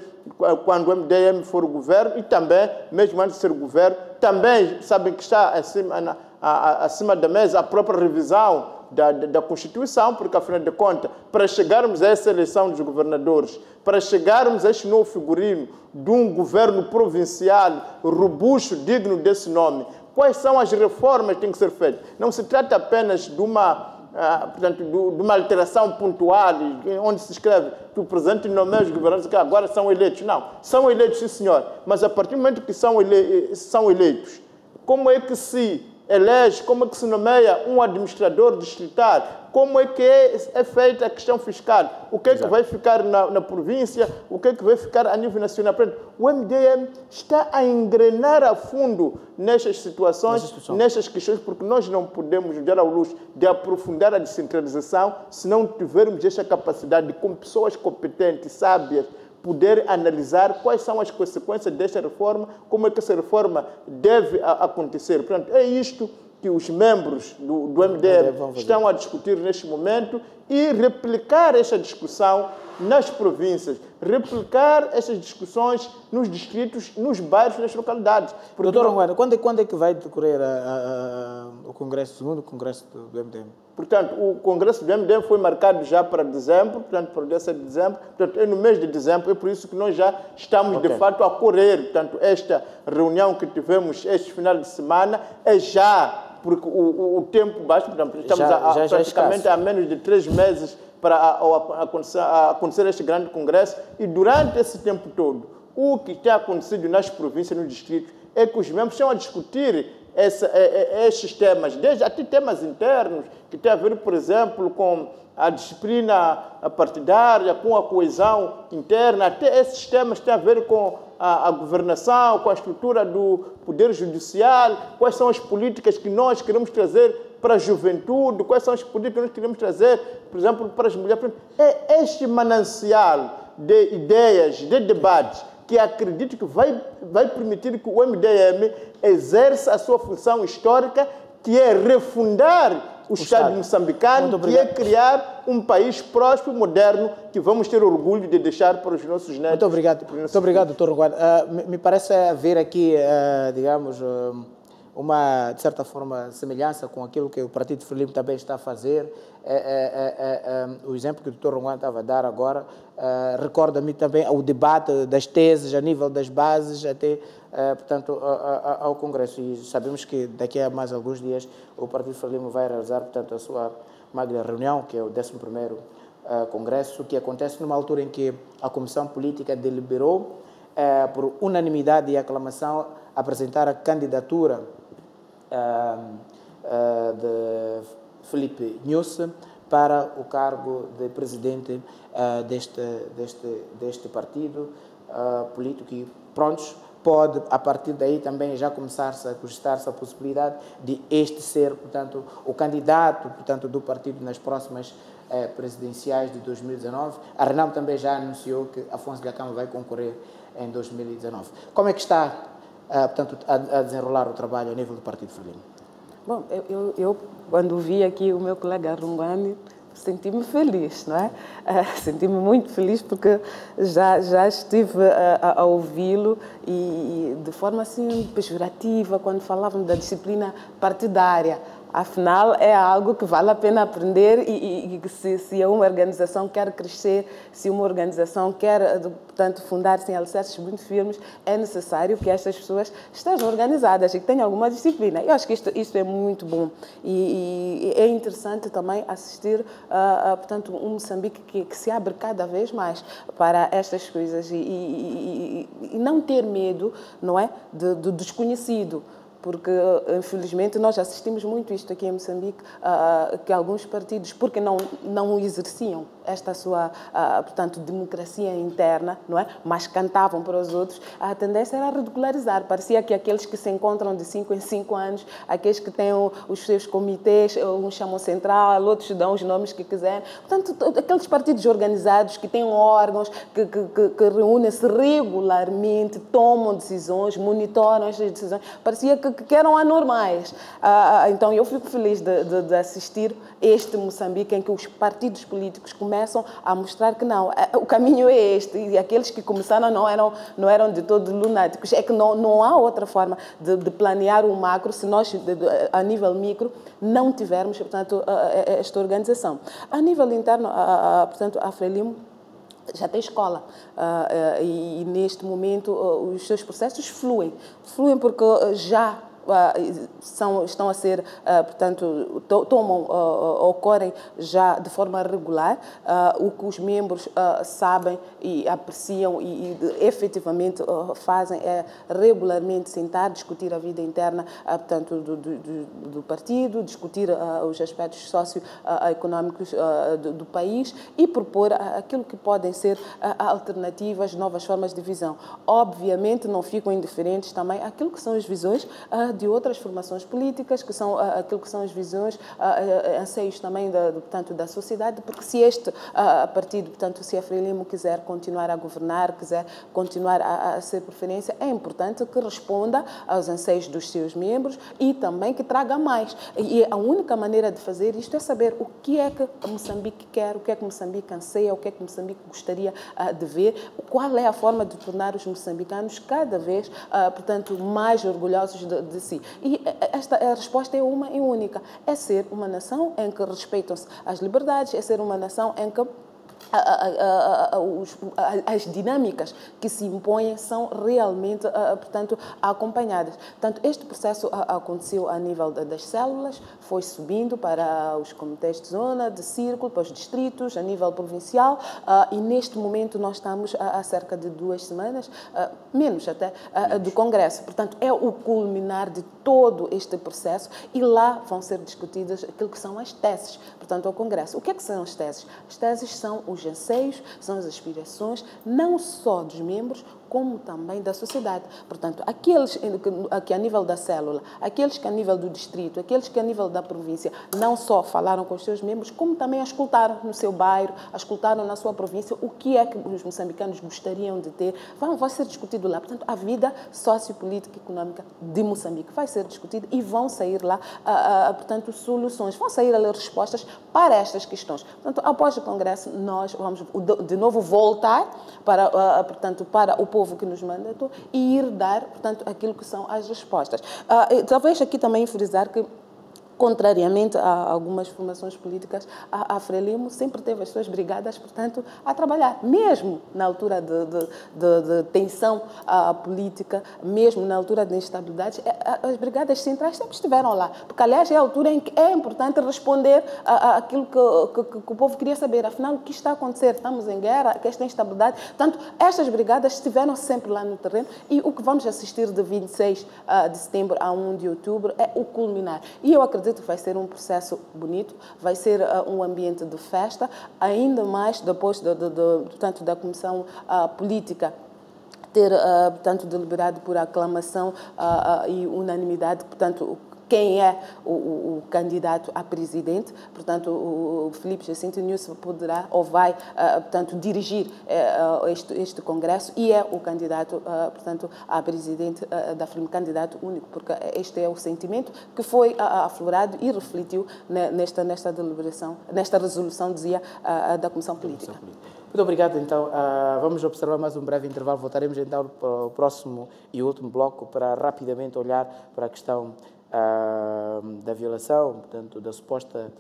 quando o MDM for o governo e também, mesmo antes de ser o governo, também sabem que está acima da mesa a própria revisão da Constituição, porque, afinal de contas, para chegarmos a essa eleição dos governadores, para chegarmos a este novo figurino de um governo provincial robusto, digno desse nome, quais são as reformas que têm que ser feitas? Não se trata apenas de portanto, de uma alteração pontual, onde se escreve que o presidente nomeia os governadores que agora são eleitos. Não, são eleitos, sim, senhor, mas a partir do momento que são eleitos, como é que se elege, como é que se nomeia um administrador distrital, como é que é feita a questão fiscal, o que é que vai ficar na província, o que é que vai ficar a nível nacional. O MDM está a engrenar a fundo nestas situações, nestas questões, porque nós não podemos dar ao luxo de aprofundar a descentralização se não tivermos esta capacidade de, com pessoas competentes, sábias, poder analisar quais são as consequências desta reforma, como é que essa reforma deve acontecer. Portanto, é isto que os membros do MDM estão a discutir neste momento e replicar esta discussão nas províncias, replicar essas discussões nos distritos, nos bairros, nas localidades. Doutor Ronguana, quando é que vai decorrer o Congresso, o segundo Congresso do MDM? Portanto, o Congresso do MDM foi marcado já para dezembro, portanto, para o dia 7 de dezembro, portanto, é no mês de dezembro, é por isso que nós já estamos, de fato, a correr. Portanto, esta reunião que tivemos este final de semana é já, porque o tempo basta, portanto, estamos praticamente há menos de 3 meses para acontecer este grande congresso, e durante esse tempo todo, o que tem acontecido nas províncias, nos distritos, é que os membros estão a discutir estes temas, desde até temas internos, que tem a ver, por exemplo, com a disciplina partidária, com a coesão interna, até esses temas têm a ver com a governação, com a estrutura do Poder Judicial, quais são as políticas que nós queremos trazer para a juventude, quais são as políticas que nós queremos trazer, por exemplo, para as mulheres. É este manancial de ideias, de debates, que acredito que vai permitir que o MDM exerça a sua função histórica, que é refundar o Estado moçambicano, que é criar um país próspero, moderno, que vamos ter orgulho de deixar para os nossos netos. Muito obrigado, doutor Ronguana. Me parece haver aqui, digamos, uma, de certa forma, semelhança com aquilo que o Partido Frelimo também está a fazer. O exemplo que o doutor Ronguana estava a dar agora recorda-me também o debate das teses a nível das bases até, portanto, ao Congresso. E sabemos que daqui a mais alguns dias o Partido Frelimo vai realizar, portanto, a sua magna reunião, que é o 11º Congresso, que acontece numa altura em que a Comissão Política deliberou, por unanimidade e aclamação, apresentar a candidatura de Filipe Nyusi para o cargo de presidente deste partido político e, prontos, pode, a partir daí, também já começar-se a cogitar-se a possibilidade de este ser, portanto, o candidato, portanto, do partido nas próximas presidenciais de 2019. A Renam também já anunciou que Afonso Dhlakama vai concorrer em 2019. Como é que está, portanto, a desenrolar o trabalho a nível do Partido Frelimo? Bom, eu quando vi aqui o meu colega Rungani, senti-me feliz, não é? Senti-me muito feliz porque já estive a ouvi-lo e de forma assim pejorativa quando falavam da disciplina partidária. Afinal, é algo que vale a pena aprender e se uma organização quer crescer, se uma organização quer, portanto, fundar-se em alicerces muito firmes, é necessário que estas pessoas estejam organizadas e que tenham alguma disciplina. Eu acho que isto é muito bom e é interessante também assistir, portanto, um Moçambique que se abre cada vez mais para estas coisas e não ter medo, não é, do desconhecido. Porque, infelizmente, nós assistimos muito isto aqui em Moçambique, que alguns partidos, porque não exerciam esta sua, portanto, democracia interna, não é? Mas cantavam para os outros, a tendência era ridicularizar. Parecia que aqueles que se encontram de 5 em 5 anos, aqueles que têm os seus comitês, uns chamam central, outros dão os nomes que quiserem. Portanto, aqueles partidos organizados que têm órgãos, que reúnem-se regularmente, tomam decisões, monitoram as decisões, parecia que eram anormais. Então, eu fico feliz de assistir este Moçambique em que os partidos políticos começam a mostrar que não, o caminho é este, e aqueles que começaram não eram de todo lunáticos. É que não há outra forma de planear o macro se nós, a nível micro, não tivermos, portanto, esta organização. A nível interno, portanto, a Frelimo já tem escola e neste momento os seus processos fluem porque já estão a ser, portanto, ocorrem já de forma regular, o que os membros sabem e apreciam e efetivamente fazem é regularmente sentar, discutir a vida interna, portanto, do partido, discutir os aspectos socioeconómicos do país e propor aquilo que podem ser alternativas, novas formas de visão. Obviamente não ficam indiferentes também àquilo que são as visões de outras formações políticas, que são aquilo que são as visões, anseios também portanto, da sociedade, porque se este partido, portanto, se a Frelimo quiser continuar a governar, quiser continuar a ser preferência, é importante que responda aos anseios dos seus membros e também que traga mais. E a única maneira de fazer isto é saber o que é que Moçambique quer, o que é que Moçambique anseia, o que é que Moçambique gostaria de ver, qual é a forma de tornar os moçambicanos cada vez, portanto, mais orgulhosos de si. E a resposta é uma e única. É ser uma nação em que respeitam-se as liberdades, é ser uma nação em que as dinâmicas que se impõem são realmente, portanto, acompanhadas. Portanto, este processo aconteceu a nível das células, foi subindo para os comitês de zona, de círculo, para os distritos, a nível provincial, e neste momento nós estamos há cerca de 2 semanas, menos até, do Congresso. Portanto, é o culminar de todo este processo e lá vão ser discutidas aquilo que são as teses, portanto, ao Congresso. O que é que são as teses? As teses são os anseios, são as aspirações, não só dos membros, como também da sociedade. Portanto, aqueles que a nível da célula, aqueles que a nível do distrito, aqueles que a nível da província não só falaram com os seus membros, como também a escutaram no seu bairro, a escutaram na sua província, o que é que os moçambicanos gostariam de ter, vai ser discutido lá. Portanto, a vida sociopolítica e económica de Moçambique vai ser discutida e vão sair lá, portanto, soluções, vão sair ali respostas para estas questões. Portanto, após o Congresso, nós vamos de novo voltar portanto, para o povo que nos mandatou e ir dar, portanto, aquilo que são as respostas. Talvez aqui também frisar que, contrariamente a algumas formações políticas, a Frelimo sempre teve as suas brigadas, portanto, a trabalhar. Mesmo na altura de tensão política, mesmo na altura de instabilidade, as brigadas centrais sempre estiveram lá. Porque, aliás, é a altura em que é importante responder àquilo que o povo queria saber. Afinal, o que está a acontecer? Estamos em guerra, que esta instabilidade. Portanto, estas brigadas estiveram sempre lá no terreno e o que vamos assistir de 26 de setembro a 1 de outubro é o culminar. E eu acredito que vai ser um processo bonito, vai ser um ambiente de festa, ainda mais depois portanto, da Comissão Política ter, portanto, deliberado por aclamação e unanimidade, portanto, quem é o candidato a presidente. Portanto, o Filipe Jacinto Nunes poderá ou vai, portanto, dirigir este congresso e é o candidato, portanto, a presidente da FRIM, candidato único, porque este é o sentimento que foi aflorado e refletiu nesta deliberação, nesta resolução, dizia, da Comissão Política. Muito obrigado, então. Vamos observar mais um breve intervalo. Voltaremos, então, para o próximo e último bloco para rapidamente olhar para a questão da violação, portanto, da suposta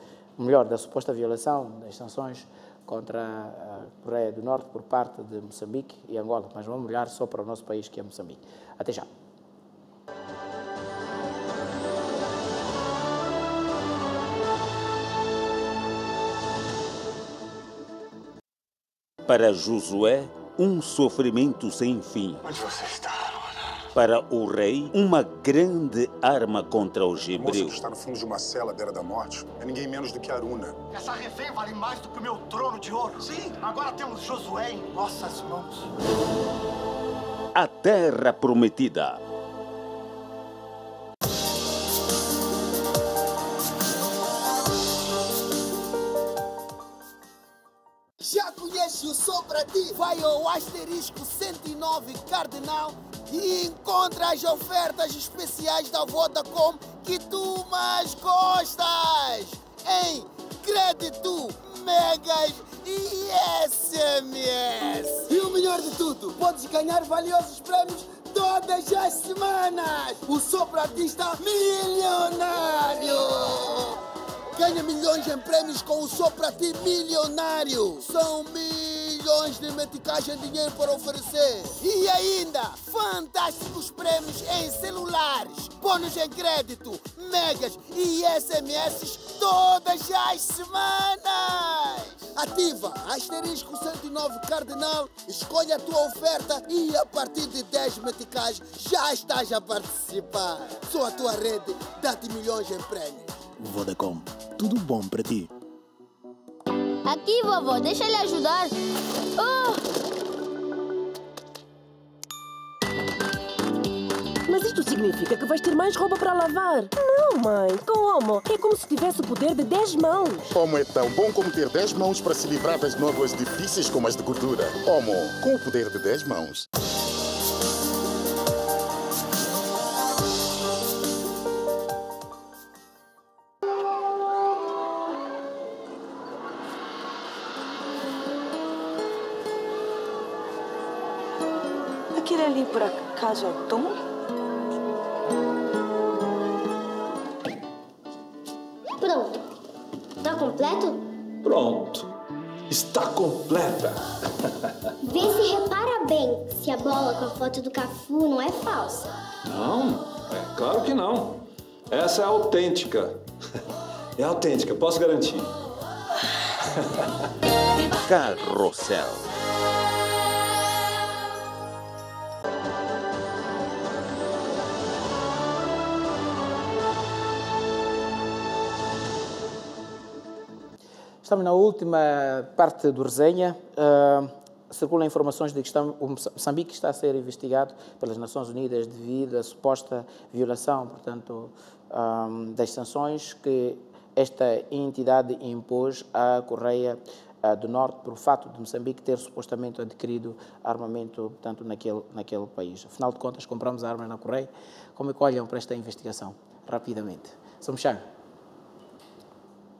violação das sanções contra a Coreia do Norte por parte de Moçambique e Angola. Mas vamos olhar só para o nosso país, que é Moçambique. Até já. Para Josué, um sofrimento sem fim. Onde você está, Arona? Para o rei, uma grande arma contra os hebreus. O moço que está no fundo de uma cela à beira da morte é ninguém menos do que Aruna. Essa refém vale mais do que o meu trono de ouro. Sim, agora temos Josué em nossas mãos. A Terra Prometida. Já conhece o Só Pra Ti? Vai ao asterisco 109 Cardinal e encontra as ofertas especiais da Vodacom que tu mais gostas. Em crédito, megas e SMS. E o melhor de tudo, podes ganhar valiosos prêmios todas as semanas. O Só Pra Ti está milionário. Ganha milhões em prêmios com o Só Pra Ti milionário. São milhões de meticais em dinheiro para oferecer. E ainda, fantásticos prêmios em celulares, bônus em crédito, megas e SMS todas as semanas. Ativa asterisco 109 Cardinal, escolhe a tua oferta e a partir de 10 meticais já estás a participar. Só a tua rede dá-te milhões em prêmios. Vodacom, tudo bom para ti. Aqui, vovó, deixa ele ajudar. Mas isto significa que vais ter mais roupa para lavar. Não, mãe, com Omo é como se tivesse o poder de 10 mãos. Omo é tão bom como ter 10 mãos para se livrar das nódoas difíceis como as de gordura. Omo, com o poder de 10 mãos. Aquele ali, por acaso, é o Tom? Pronto. Tá completo? Pronto. Está completa. Vê se repara bem se a bola com a foto do Cafu não é falsa. Não, é claro que não. Essa é autêntica. É autêntica, posso garantir. Carrossel. Estamos na última parte do resenha. Circulam informações de que o Moçambique está a ser investigado pelas Nações Unidas devido à suposta violação, portanto, das sanções que esta entidade impôs à Coreia do Norte por fato de Moçambique ter supostamente adquirido armamento, portanto, naquele país. Afinal de contas, compramos armas na Coreia. Como é que olham para esta investigação? Rapidamente. Sr. Mchang.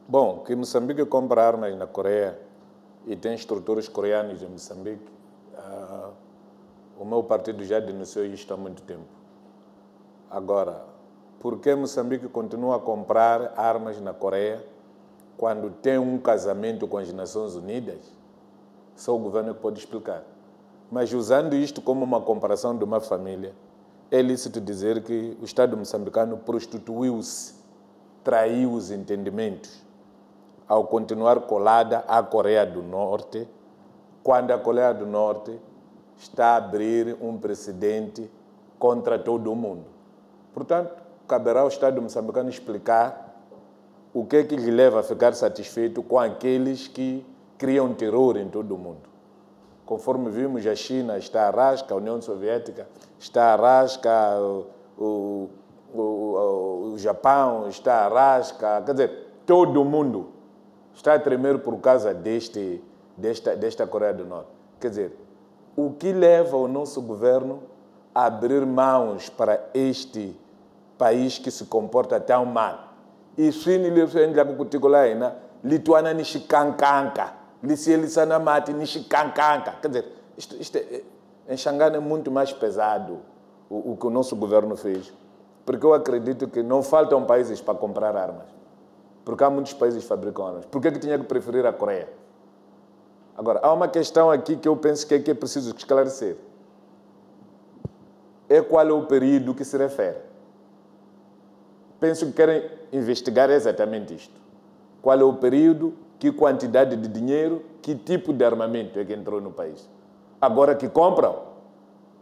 Bom, que Moçambique compra armas na Coreia e tem estruturas coreanas em Moçambique, o meu partido já denunciou isto há muito tempo. Agora, por que Moçambique continua a comprar armas na Coreia quando tem um casamento com as Nações Unidas? Só o governo que pode explicar. Mas usando isto como uma comparação de uma família, é lícito dizer que o Estado moçambicano prostituiu-se, traiu os entendimentos ao continuar colada à Coreia do Norte, quando a Coreia do Norte está a abrir um precedente contra todo o mundo. Portanto, caberá ao Estado moçambicano explicar o que é que lhe leva a ficar satisfeito com aqueles que criam terror em todo o mundo. Conforme vimos, a China está à rasca, a União Soviética está à rasca, o Japão está a rasca, quer dizer, todo mundo está a tremer por causa desta Coreia do Norte. Quer dizer, o que leva o nosso governo a abrir mãos para este país que se comporta tão mal? E se Lituânia nishikankanka, Licieliçana mate nishikankanka. Quer dizer, isto em Xangana é muito mais pesado o que o nosso governo fez. Porque eu acredito que não faltam países para comprar armas. Porque há muitos países que fabricam armas. Por que tinha que preferir a Coreia? Agora, há uma questão aqui que eu penso que é preciso esclarecer. É qual é o período que se refere. Penso que querem investigar exatamente isto. Qual é o período, que quantidade de dinheiro, que tipo de armamento é que entrou no país. Agora que compram,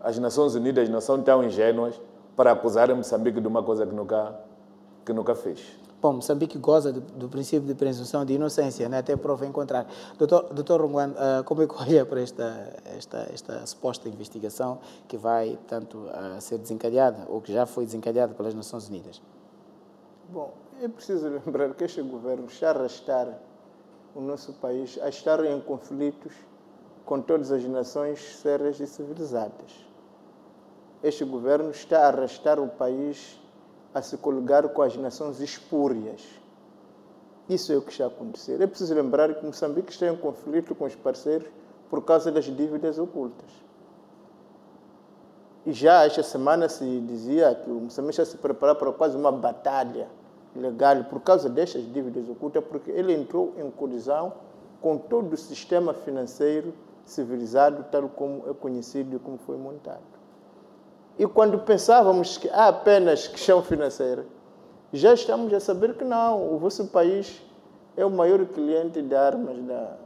as Nações Unidas não são tão ingênuas para acusarem Moçambique de uma coisa que nunca fez. Bom, Moçambique goza do princípio de presunção de inocência, né? Até prova em contrário. Doutor Ronguan, como é que olha para esta suposta investigação que vai, portanto, ser desencadeada, ou que já foi desencadeada pelas Nações Unidas? Bom, é preciso lembrar que este governo está a arrastar o nosso país a estar em conflitos com todas as nações sérias e civilizadas. Este governo está a arrastar o país a se coligar com as nações espúrias. Isso é o que está a acontecer. É preciso lembrar que Moçambique está em conflito com os parceiros por causa das dívidas ocultas. E já esta semana se dizia que o Moçambique está a se preparar para quase uma batalha legal por causa destas dívidas ocultas, porque ele entrou em colisão com todo o sistema financeiro civilizado, tal como é conhecido e como foi montado. E quando pensávamos que há apenas questão financeira, já estamos a saber que não, o vosso país é o maior cliente de armas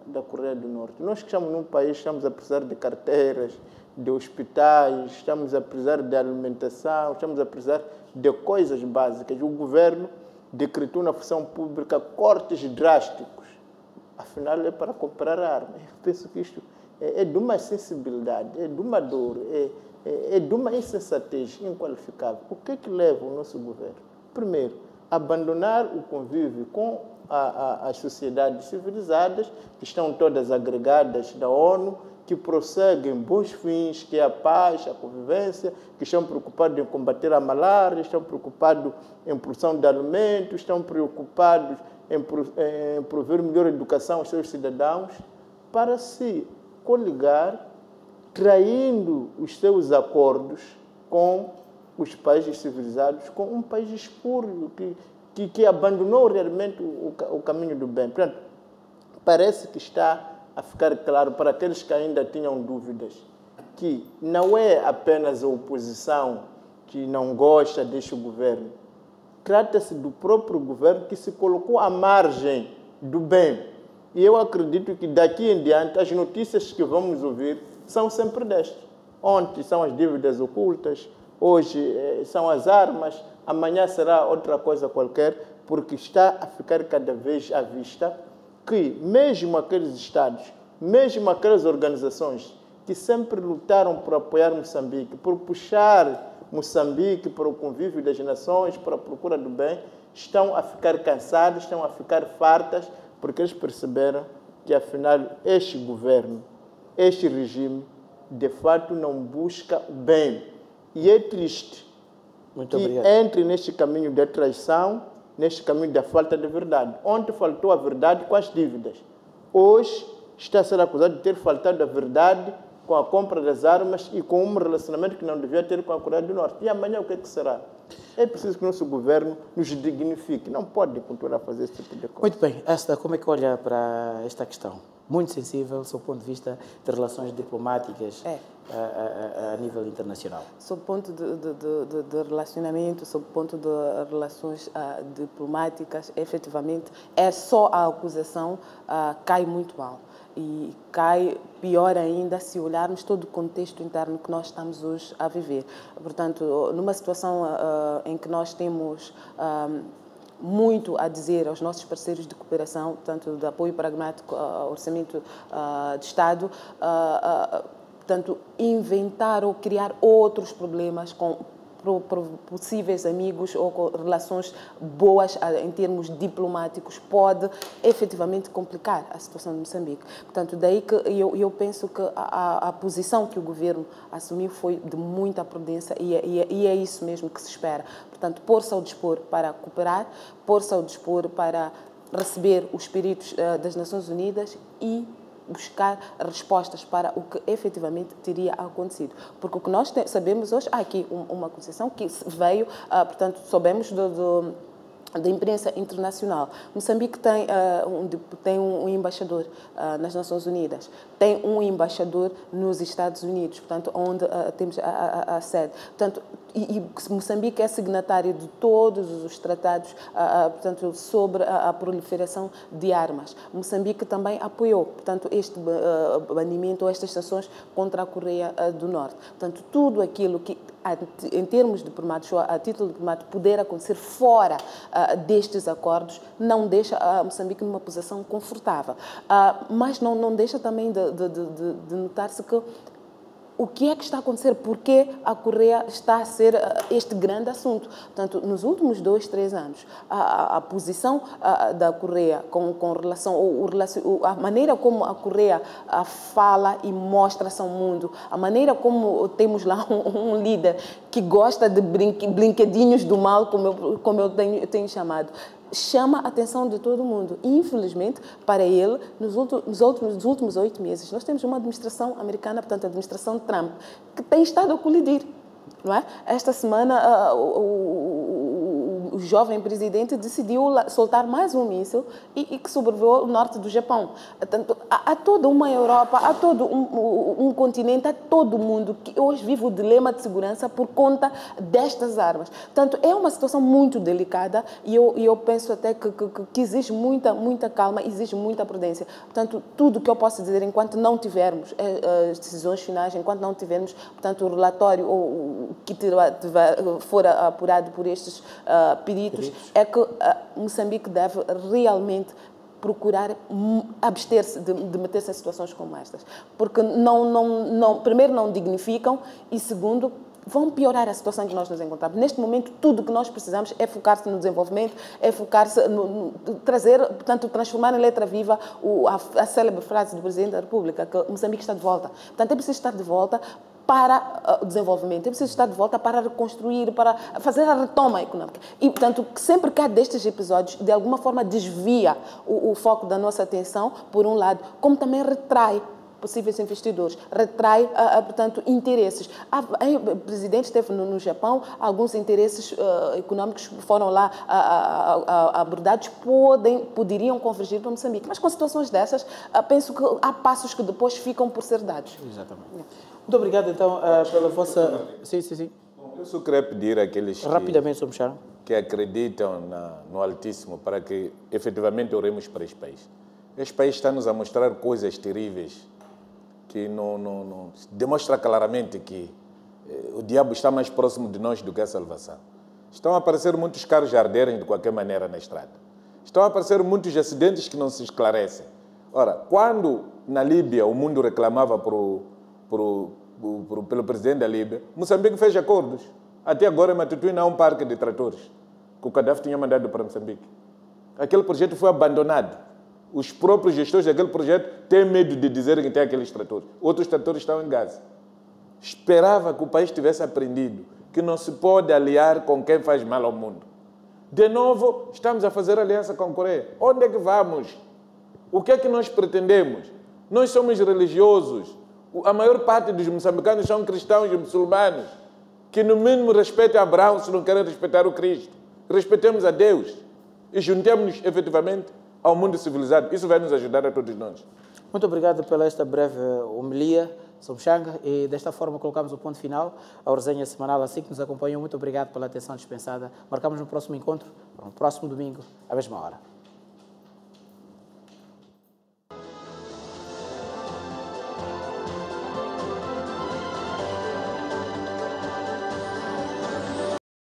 da Coreia do Norte. Nós que estamos num país, estamos a precisar de carteiras, de hospitais, estamos a precisar de alimentação, estamos a precisar de coisas básicas. O governo decretou na função pública cortes drásticos. Afinal, é para comprar armas. Eu penso que isto é de uma sensibilidade, é de uma dor, é de uma insensatez inqualificável. O que é que leva o nosso governo? Primeiro, abandonar o convívio com as sociedades civilizadas, que estão todas agregadas da ONU, que prosseguem bons fins, que é a paz, a convivência, que estão preocupados em combater a malária, estão preocupados em produção de alimentos, estão preocupados em prover melhor educação aos seus cidadãos, para se coligar, traindo os seus acordos com os países civilizados, com um país espúrio que abandonou realmente o caminho do bem. Portanto, parece que está a ficar claro para aqueles que ainda tinham dúvidas que não é apenas a oposição que não gosta deste governo. Trata-se do próprio governo que se colocou à margem do bem. E eu acredito que daqui em diante as notícias que vamos ouvir são sempre destas. Ontem são as dívidas ocultas, hoje são as armas, amanhã será outra coisa qualquer, porque está a ficar cada vez à vista que mesmo aqueles Estados, mesmo aquelas organizações que sempre lutaram por apoiar Moçambique, por puxar Moçambique para o convívio das nações, para a procura do bem, estão a ficar cansadas, estão a ficar fartas, porque eles perceberam que, afinal, este governo, este regime, de fato, não busca o bem. E é triste que entre neste caminho da traição, neste caminho da falta de verdade. Ontem faltou a verdade com as dívidas. Hoje está a ser acusado de ter faltado a verdade com a compra das armas e com um relacionamento que não devia ter com a Coreia do Norte. E amanhã o que é que será? É preciso que o nosso governo nos dignifique. Não pode continuar a fazer esse tipo de coisa. Muito bem. Asta, como é que olha para esta questão? Muito sensível, do ponto de vista de relações diplomáticas a nível internacional. Sob o ponto de relacionamento, sob o ponto de relações diplomáticas, efetivamente, é só a acusação cai muito mal. E cai pior ainda se olharmos todo o contexto interno que nós estamos hoje a viver. Portanto, numa situação em que nós temos muito a dizer aos nossos parceiros de cooperação, tanto de apoio pragmático ao orçamento de Estado, portanto, inventar ou criar outros problemas com possíveis amigos ou com relações boas em termos diplomáticos pode efetivamente complicar a situação de Moçambique. Portanto, daí que eu penso que a posição que o governo assumiu foi de muita prudência e é isso mesmo que se espera. Portanto, pôr-se ao dispor para cooperar, pôr-se ao dispor para receber os peritos das Nações Unidas e buscar respostas para o que efetivamente teria acontecido. Porque o que nós sabemos hoje, há aqui uma acusação que veio, portanto, soubemos da imprensa internacional. Moçambique tem um embaixador nas Nações Unidas, tem um embaixador nos Estados Unidos, portanto, onde temos a sede. Portanto, e Moçambique é signatário de todos os tratados, portanto, sobre a proliferação de armas. Moçambique também apoiou, portanto, este banimento ou estas sanções contra a Coreia do Norte. Portanto, tudo aquilo que, em termos diplomáticos, ou a título diplomático, poder acontecer fora destes acordos, não deixa Moçambique numa posição confortável. Mas não deixa também de notar-se que o que é que está a acontecer? Porque a Coreia está a ser este grande assunto. Portanto, nos últimos 2, 3 anos, a posição da Coreia com relação a maneira como a Coreia fala e mostra-se ao mundo, a maneira como temos lá um líder que gosta de brinquedinhos do mal, como eu tenho chamado, chama a atenção de todo mundo. Infelizmente, para ele, nos últimos 8 meses, nós temos uma administração americana, portanto, a administração Trump, que tem estado a colidir. Não é? Esta semana, o jovem presidente decidiu soltar mais um míssil e que sobrevoou o norte do Japão. Portanto, há toda uma Europa, há todo um continente, há todo o mundo que hoje vive o dilema de segurança por conta destas armas. Portanto, é uma situação muito delicada e eu penso até que exige muita calma, exige muita prudência. Portanto, tudo que eu posso dizer, enquanto não tivermos as decisões finais, enquanto não tivermos, portanto, o relatório que for apurado por estes peritos, é que Moçambique deve realmente procurar abster-se de meter-se em situações como estas. Porque, primeiro, não dignificam e, segundo, vão piorar a situação que nós nos encontramos. Neste momento, tudo o que nós precisamos é focar-se no desenvolvimento, é focar-se no trazer, portanto, transformar em letra viva a célebre frase do Presidente da República, que Moçambique está de volta. Portanto, é preciso estar de volta para o desenvolvimento, é preciso estar de volta para reconstruir, para fazer a retoma econômica. E, portanto, sempre que há destes episódios, de alguma forma desvia o foco da nossa atenção, por um lado, como também retrai possíveis investidores, retrai, portanto, interesses. O presidente esteve no Japão, alguns interesses econômicos que foram lá abordados poderiam convergir para Moçambique. Mas com situações dessas, penso que há passos que depois ficam por ser dados. Exatamente. Muito obrigado, então, pela vossa... Sim. Eu só queria pedir àqueles rapidamente, que acreditam no Altíssimo para que, efetivamente, oremos para este país. Este país está-nos a mostrar coisas terríveis que não demonstra claramente que o diabo está mais próximo de nós do que a salvação. Estão a aparecer muitos carros a arderem de qualquer maneira na estrada. Estão a aparecer muitos acidentes que não se esclarecem. Ora, quando na Líbia o mundo reclamava pelo presidente da Líbia, Moçambique fez acordos. Até agora, em Matutuína, há um parque de tratores que o Gaddafi tinha mandado para Moçambique. Aquele projeto foi abandonado. Os próprios gestores daquele projeto têm medo de dizer que tem aqueles tratores. Outros tratores estão em Gaza. Esperava que o país tivesse aprendido que não se pode aliar com quem faz mal ao mundo. De novo, estamos a fazer aliança com a Coreia. Onde é que vamos? O que é que nós pretendemos? Nós somos religiosos. A maior parte dos moçambicanos são cristãos e muçulmanos, que no mínimo respeitam Abraão se não querem respeitar o Cristo. Respeitemos a Deus e juntemos-nos efetivamente ao mundo civilizado. Isso vai nos ajudar a todos nós. Muito obrigado pela esta breve homilia, Somchanga, e desta forma colocamos o ponto final à resenha semanal. Assim que nos acompanham, muito obrigado pela atenção dispensada. Marcamos no próximo encontro, no próximo domingo, à mesma hora.